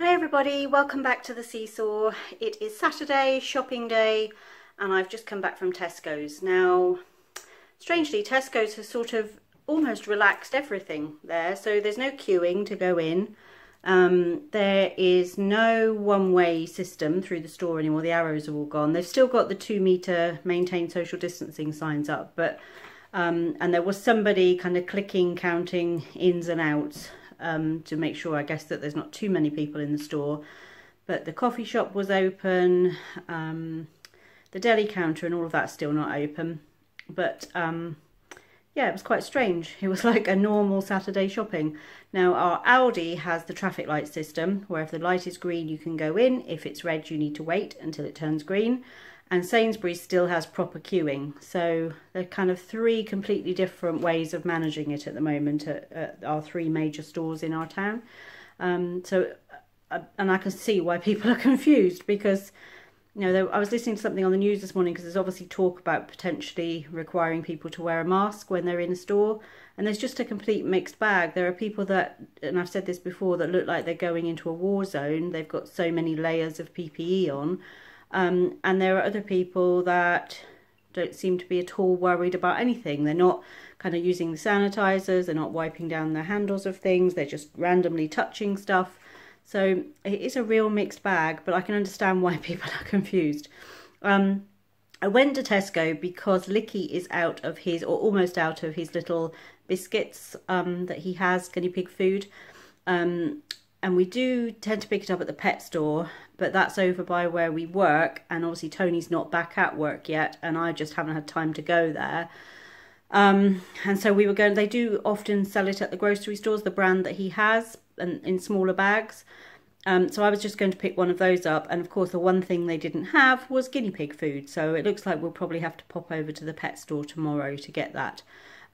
Hi everybody, welcome back to the SeeSaw. It is Saturday, shopping day, and I've just come back from Tesco's. Now, strangely, Tesco's has sort of almost relaxed everything there, so there's no queuing to go in. There is no one-way system through the store anymore. The arrows are all gone. They've still got the 2 metre maintain social distancing signs up, but and there was somebody kind of clicking, counting ins and outs to make sure, I guess, that there's not too many people in the store. But the coffee shop was open, the deli counter and all of that's still not open. But yeah, it was quite strange. It was like a normal Saturday shopping. Now, our Aldi has the traffic light system, where if the light is green, you can go in. If it's red, you need to wait until it turns green. And Sainsbury's still has proper queuing. So they're kind of 3 completely different ways of managing it at the moment at our 3 major stores in our town. And I can see why people are confused, because I was listening to something on the news this morning, because there's obviously talk about potentially requiring people to wear a mask when they're in a store, and there's just a complete mixed bag. There are people that, and I've said this before, that look like they're going into a war zone. They've got so many layers of PPE on, and there are other people that don't seem to be at all worried about anything. They're not kind of using the sanitizers, they're not wiping down the handles of things, they're just randomly touching stuff. So it is a real mixed bag, but I can understand why people are confused. I went to Tesco because Licky is out of his, or almost out of his, little biscuits that he has, guinea pig food. And we do tend to pick it up at the pet store, but that's over by where we work, and obviously Tony's not back at work yet, and I just haven't had time to go there. And so we were going, they do often sell it at the grocery stores, the brand that he has, and in smaller bags. So I was just going to pick one of those up, and of course the one thing they didn't have was guinea pig food, so it looks like we'll probably have to pop over to the pet store tomorrow to get that.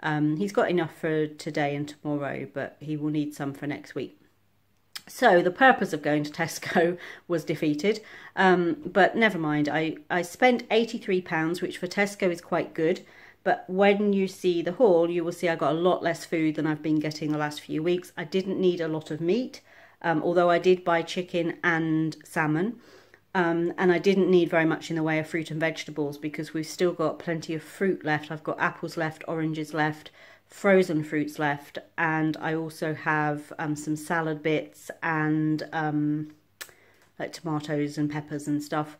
He's got enough for today and tomorrow, but he will need some for next week. So the purpose of going to Tesco was defeated, but never mind. I spent £83, which for Tesco is quite good, but when you see the haul, you will see I got a lot less food than I've been getting the last few weeks. I didn't need a lot of meat, although I did buy chicken and salmon, and I didn't need very much in the way of fruit and vegetables, because we've still got plenty of fruit left. I've got apples left, oranges left, frozen fruits left, and I also have some salad bits and like tomatoes and peppers and stuff,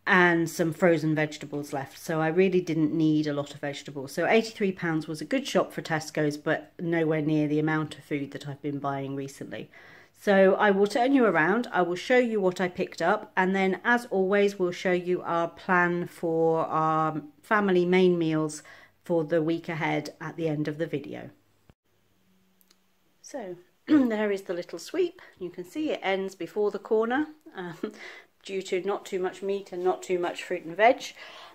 and some frozen vegetables left. So I really didn't need a lot of vegetables. So £83 was a good shop for Tesco's, but nowhere near the amount of food that I've been buying recently. So I will turn you around, I will show you what I picked up, and then as always we'll show you our plan for our family main meals for the week ahead at the end of the video. So there is the little sweep. You can see it ends before the corner due to not too much meat and not too much fruit and veg.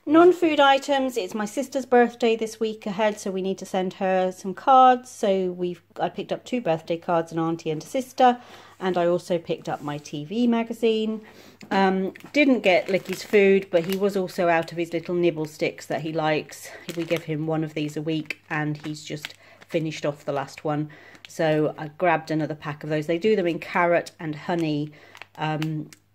Non-food items, it's my sister's birthday this week ahead, so we need to send her some cards. So I picked up 2 birthday cards, an auntie and a sister, and I also picked up my TV magazine. Didn't get Licky's food, but he was also out of his little nibble sticks that he likes. We give him one of these a week, and he's just finished off the last one. So I grabbed another pack of those. They do them in carrot and honey.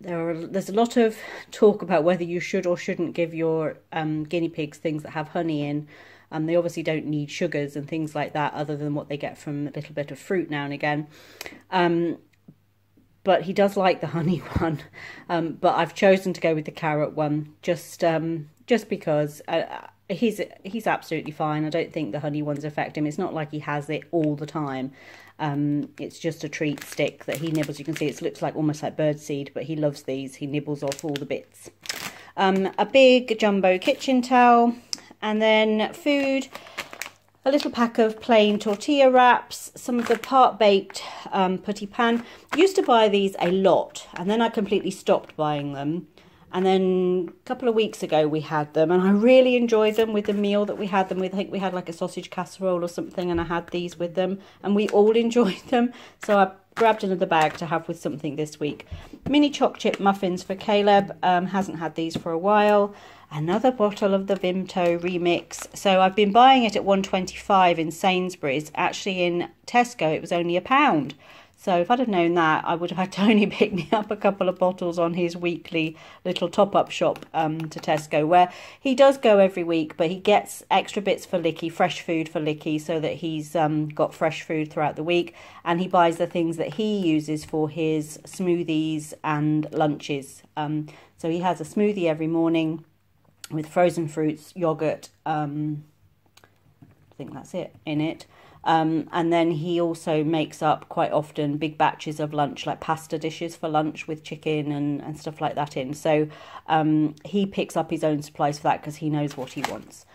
There's a lot of talk about whether you should or shouldn't give your guinea pigs things that have honey in. They obviously don't need sugars and things like that, other than what they get from a little bit of fruit now and again. But he does like the honey one. But I've chosen to go with the carrot one just because he's absolutely fine. I don't think the honey ones affect him. It's not like he has it all the time. It's just a treat stick that he nibbles. You can see it looks like almost like birdseed, but he loves these. He nibbles off all the bits. A big jumbo kitchen towel, and then food, a little pack of plain tortilla wraps, some of the part-baked putty pan. Used to buy these a lot, and then I completely stopped buying them. And then a couple of weeks ago we had them, and I really enjoyed them with the meal that we had them with. I think we had like a sausage casserole or something, and I had these with them, and we all enjoyed them. So I grabbed another bag to have with something this week. Mini Choc chip muffins for Caleb, hasn't had these for a while. Another bottle of the Vimto remix. So I've been buying it at £1.25 in Sainsbury's. Actually in Tesco it was only £1. So if I'd have known that, I would have had to only pick me up a couple of bottles on his weekly little top-up shop to Tesco, where he does go every week, but he gets extra bits for Licky, fresh food for Licky, so that he's got fresh food throughout the week, and he buys the things that he uses for his smoothies and lunches. So he has a smoothie every morning with frozen fruits, yoghurt, I think that's it, in it. And then he also makes up quite often big batches of lunch, like pasta dishes for lunch with chicken and stuff like that in. So he picks up his own supplies for that because he knows what he wants.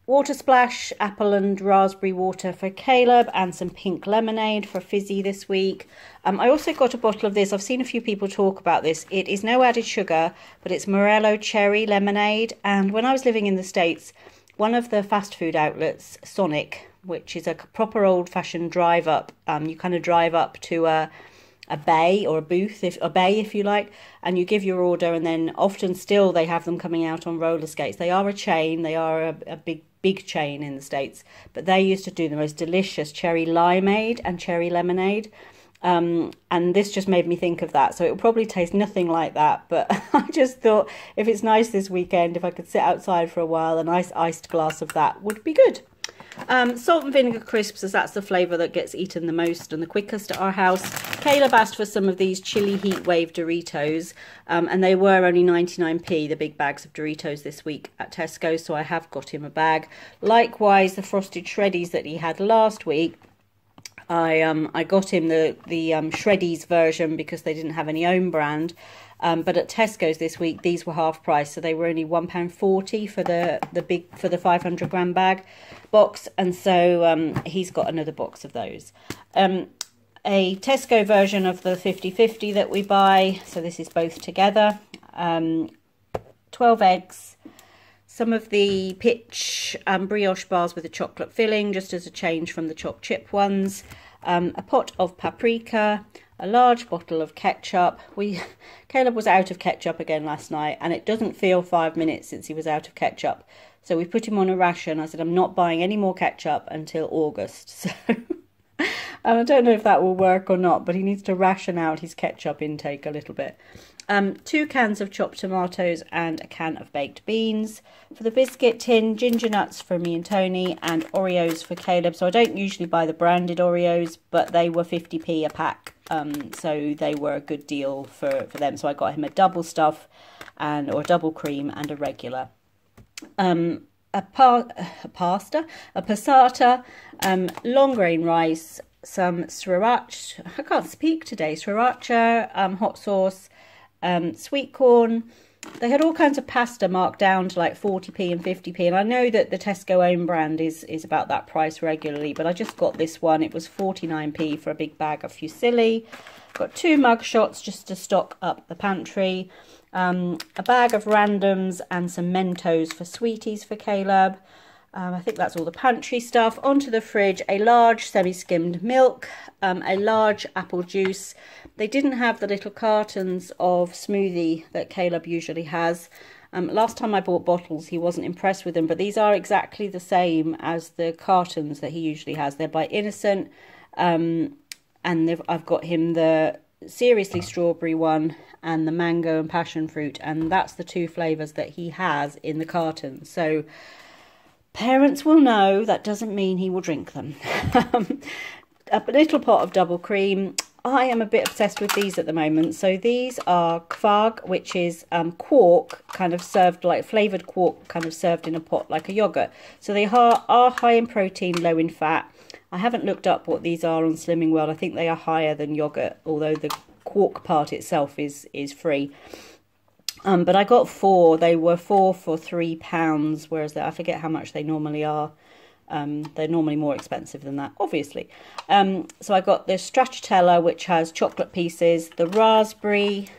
Water splash, apple and raspberry water for Caleb, and some pink lemonade for Fizzy this week. I also got a bottle of this. I've seen a few people talk about this. It is no added sugar, but it's Morello cherry lemonade. And when I was living in the States, one of the fast food outlets, Sonic, which is a proper old-fashioned drive-up, you kind of drive up to a bay or a booth, if you like, and you give your order, and then often still they have them coming out on roller skates. They are a chain, they are a big chain in the States, but they used to do the most delicious cherry limeade and cherry lemonade. And this just made me think of that. So it will probably taste nothing like that, but I just thought if it's nice this weekend, if I could sit outside for a while, a nice iced glass of that would be good. Salt and vinegar crisps, as that's the flavour that gets eaten the most and the quickest at our house. Caleb asked for some of these chili heat wave Doritos, and they were only 99p, the big bags of Doritos this week at Tesco, so I have got him a bag. Likewise, the frosted shreddies that he had last week, I got him the Shreddies version because they didn't have any own brand. But at Tesco's this week, these were half price, so they were only £1.40 for the 500 gram bag box, and so he's got another box of those. A Tesco version of the 50/50 that we buy, so this is both together. 12 eggs. Some of the pitch brioche bars with a chocolate filling, just as a change from the choc chip ones. A pot of paprika, a large bottle of ketchup. Caleb was out of ketchup again last night, and it doesn't feel 5 minutes since he was out of ketchup. So we put him on a ration. I said, I'm not buying any more ketchup until August. So I don't know if that will work or not, but he needs to ration out his ketchup intake a little bit. 2 cans of chopped tomatoes and a can of baked beans. For the biscuit tin, ginger nuts for me and Tony, and Oreos for Caleb. So I don't usually buy the branded Oreos, but they were 50p a pack, so they were a good deal for them. So I got him a double stuff or a double cream and a regular. A passata, long grain rice, some sriracha, I can't speak today, sriracha, hot sauce, sweet corn. They had all kinds of pasta marked down to like 40p and 50p, and I know that the Tesco own brand is about that price regularly, but I just got this one. It was 49p for a big bag of fusilli. Got 2 mug shots just to stock up the pantry. A bag of randoms and some Mentos for sweeties for Caleb. I think that's all the pantry stuff. Onto the fridge, a large semi-skimmed milk, a large apple juice. They didn't have the little cartons of smoothie that Caleb usually has. Last time I bought bottles, he wasn't impressed with them, but these are exactly the same as the cartons that he usually has. They're by Innocent, and I've got him the seriously strawberry one and the mango and passion fruit, and that's the 2 flavours that he has in the carton. So parents will know that doesn't mean he will drink them. A little pot of double cream. I am a bit obsessed with these at the moment. So these are kvarg, which is quark kind of served, like flavoured quark kind of served in a pot like a yoghurt. So they are high in protein, low in fat. I haven't looked up what these are on Slimming World. I think they are higher than yoghurt, although the quark part itself is free. But I got 4. They were 4 for £3, whereas I forget how much they normally are. They're normally more expensive than that, obviously. So I got the stracciatella, which has chocolate pieces, the raspberry,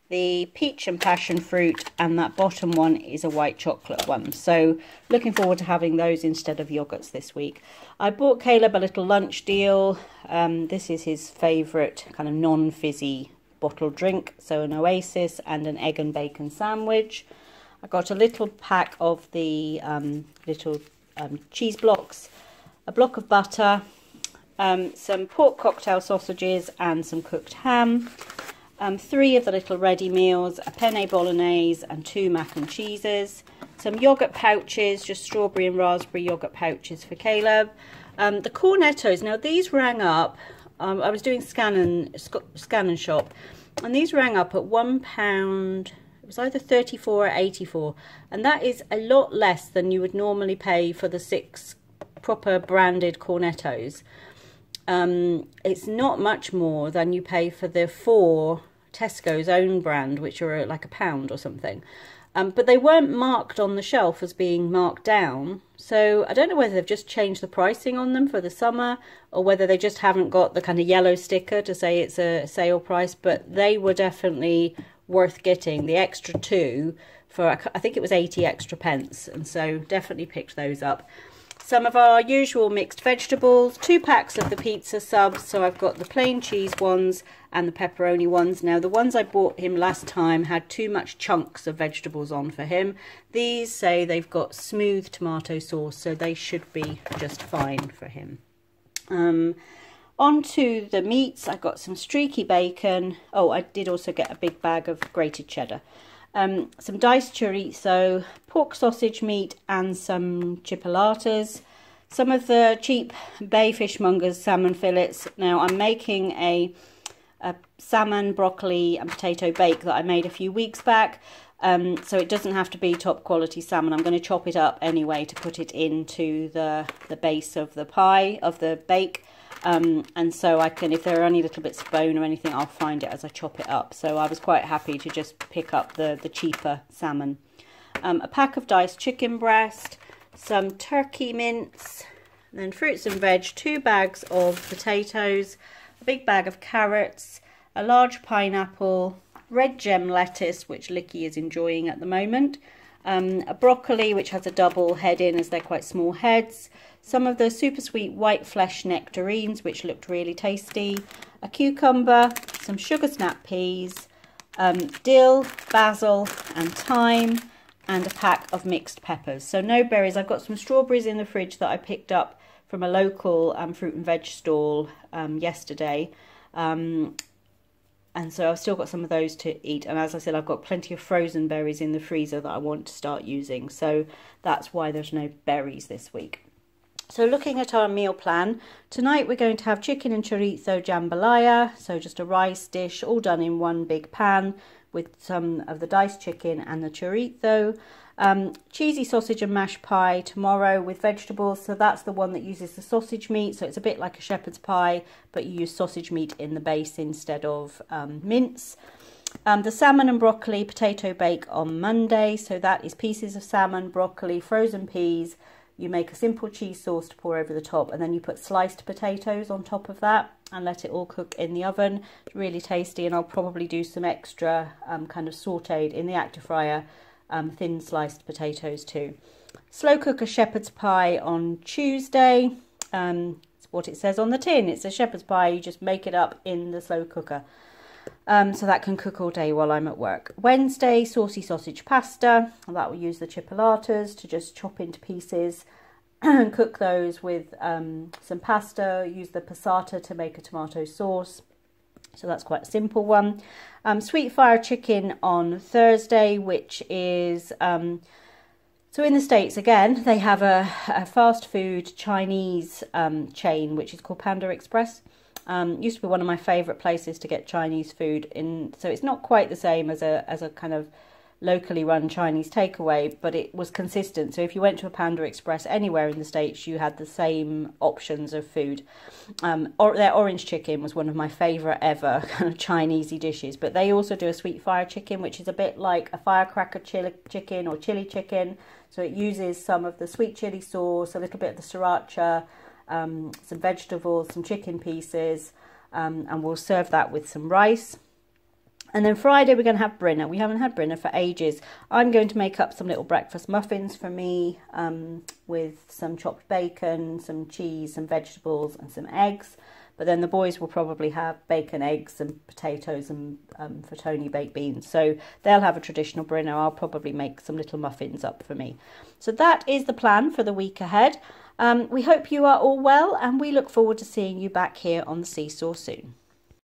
the peach and passion fruit, and that bottom one is a white chocolate one. So looking forward to having those instead of yogurts this week. I bought Caleb a little lunch deal. This is his favourite kind of non-fizzy bottled drink, so an Oasis and an egg and bacon sandwich. I got a little pack of the little cheese blocks, a block of butter, some pork cocktail sausages and some cooked ham, 3 of the little ready meals, a penne bolognese and 2 mac and cheeses, some yoghurt pouches, just strawberry and raspberry yoghurt pouches for Caleb. The Cornettos, now these rang up, I was doing scan and shop, and these rang up at £1, it was either 34 or 84, and that is a lot less than you would normally pay for the 6 proper branded Cornettos. It's not much more than you pay for the 4 Tesco's own brand, which are like £1 or something. But they weren't marked on the shelf as being marked down, so I don't know whether they've just changed the pricing on them for the summer, or whether they just haven't got the kind of yellow sticker to say it's a sale price. But they were definitely worth getting, the extra 2 for, I think it was 80 extra pence, and so definitely picked those up. Some of our usual mixed vegetables, 2 packs of the pizza subs, so I've got the plain cheese ones and the pepperoni ones. Now the ones I bought him last time had too much chunks of vegetables on for him. These say they've got smooth tomato sauce, so they should be just fine for him. On to the meats, I got some streaky bacon. Oh, I did also get a big bag of grated cheddar. Some diced chorizo, pork sausage meat and some chipolatas. Some of the cheap Bay Fishmongers salmon fillets. Now I'm making a salmon, broccoli and potato bake that I made a few weeks back. So it doesn't have to be top quality salmon. I'm going to chop it up anyway to put it into the base of the pie, of the bake. And so I can, if there are any little bits of bone or anything, I'll find it as I chop it up. So I was quite happy to just pick up the cheaper salmon. A pack of diced chicken breast, some turkey mince, then fruits and veg, 2 bags of potatoes, a big bag of carrots, a large pineapple, red gem lettuce, which Licky is enjoying at the moment, a broccoli, which has a double head in as they're quite small heads, some of the super sweet white flesh nectarines, which looked really tasty, a cucumber, some sugar snap peas, dill, basil and thyme, and a pack of mixed peppers. So no berries. I've got some strawberries in the fridge that I picked up from a local fruit and veg stall yesterday. And so I've still got some of those to eat. And as I said, I've got plenty of frozen berries in the freezer that I want to start using. So that's why there's no berries this week. So looking at our meal plan, tonight we're going to have chicken and chorizo jambalaya. So just a rice dish all done in one big pan with some of the diced chicken and the chorizo. Cheesy sausage and mash pie tomorrow with vegetables. So that's the one that uses the sausage meat. So it's a bit like a shepherd's pie, but you use sausage meat in the base instead of mince. The salmon and broccoli potato bake on Monday. So that is pieces of salmon, broccoli, frozen peas. You make a simple cheese sauce to pour over the top, and then you put sliced potatoes on top of that and let it all cook in the oven. It's really tasty, and I'll probably do some extra kind of sautéed in the active fryer thin sliced potatoes too. Slow cook a shepherd's pie on Tuesday. It's what it says on the tin. It's a shepherd's pie. You just make it up in the slow cooker. So that can cook all day while I'm at work. Wednesday, saucy sausage pasta. That will use the chipolatas to just chop into pieces and cook those with some pasta. Use the passata to make a tomato sauce. So that's quite a simple one. Sweet fire chicken on Thursday, which is... So in the States, again, they have a fast food Chinese chain, which is called Panda Express. Used to be one of my favourite places to get Chinese food in. So it's not quite the same as a kind of locally run Chinese takeaway, but it was consistent. So if you went to a Panda Express anywhere in the States, you had the same options of food. Their orange chicken was one of my favourite ever kind of Chinesey dishes. But they also do a sweet fire chicken, which is a bit like a firecracker chicken or chili chicken. So it uses some of the sweet chili sauce, a little bit of the sriracha, some vegetables, some chicken pieces, and we'll serve that with some rice. And then Friday we're going to have brinner. We haven't had brinner for ages. I'm going to make up some little breakfast muffins for me with some chopped bacon, some cheese, some vegetables and some eggs. But then the boys will probably have bacon, eggs and potatoes and for Tony baked beans. So they'll have a traditional brinner. I'll probably make some little muffins up for me. So that is the plan for the week ahead. We hope you are all well, and we look forward to seeing you back here on the SeeSaw soon.